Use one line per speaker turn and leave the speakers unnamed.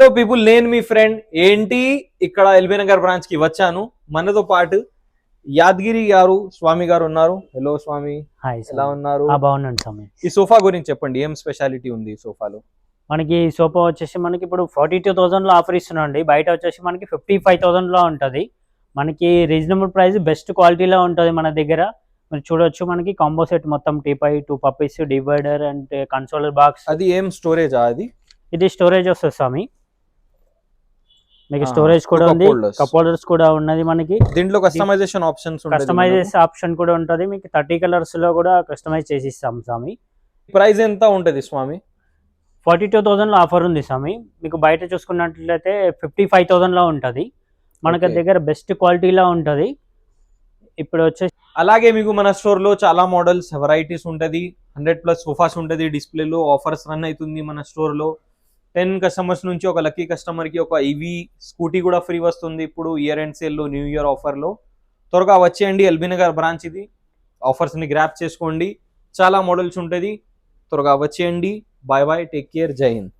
Hello people, నేను మీ friend ఏంటి ఇక్కడ ఎల్బీ నగర్ బ్రాంచ్ కి వచ్చాను. మనతో పాటు యాదగిరి గారు, స్వామి గారు ఉన్నారు. హలో స్వామి,
హాయ్
ఎలా ఉన్నారు?
బాగున్నాను స్వామి.
ఈ సోఫా గురించి చెప్పండి, ఏం స్పెషాలిటీ ఉంది ఈ సోఫాలో?
మనకి సోఫా వచ్చేసి మనకి ఇప్పుడు 42,000 లో ఆఫర్ ఇస్తున్నాం అండి. బయట వచ్చేసి మనకి 55,000 లో ఉంటుంది. మనకి రీజనబుల్ ప్రైస్, బెస్ట్ క్వాలిటీలో ఉంటుంది మన దగ్గర. మీరు చూడొచ్చు, మనకి కాంబో సెట్ మొత్తం టీపై, 2 puppies, divider and consoler box.
అది ఏం స్టోరేజా? అది
ఇది స్టోరేజ్ వస్తుంది స్వామి. మీకు స్టోరేజ్ కూడా ఉంది, కప్ హోల్డర్స్ కూడా ఉన్నది. మనకి
దీంట్లో కస్టమైజేషన్ ఆప్షన్స్
కస్టమైజేషన్ ఆప్షన్ కూడా ఉంటుంది. మీకు 30 కలర్స్ లో కూడా కస్టమైజ్ చేసి ఇస్తాం స్వామి.
ప్రైస్ ఎంత ఉంటుంది స్వామి?
42,000 లో ఆఫర్ ఉంది స్వామి. మీకు బయట చూసుకున్నట్లయితే 55,000 లో ఉంటుంది. మనకి దగ్గర బెస్ట్ క్వాలిటీలో ఉంటుంది. ఇప్పుడు వచ్చేసి
అలాగే మీకు మన స్టోర్ లో చాలా మోడల్స్, వెరైటీస్ ఉంటుంది. 100+ సోఫాస్ ఉంటుంది. డిస్ప్లేలో ఆఫర్స్ రన్ అవుతుంది మన స్టోర్ లో. 10 కస్టమర్స్ నుంచి ఒక లక్కీ కస్టమర్ కి ఒక ఈవీ స్కూటీ కూడా ఫ్రీ వస్తుంది ఇప్పుడు ఇయర్ ఎండ్ సేల్ లో, న్యూ ఇయర్ ఆఫర్ లో. త్వరగా వచ్చేయండి, ఎల్బీ నగర్ బ్రాంచ్ ఇది. ఆఫర్స్ ని గ్రాప్ చేసుకోండి, చాలా మోడల్స్ ఉంటుంది. త్వరగా వచ్చేయండి. బాయ్ బాయ్, టేక్ కేర్, జై హింద్.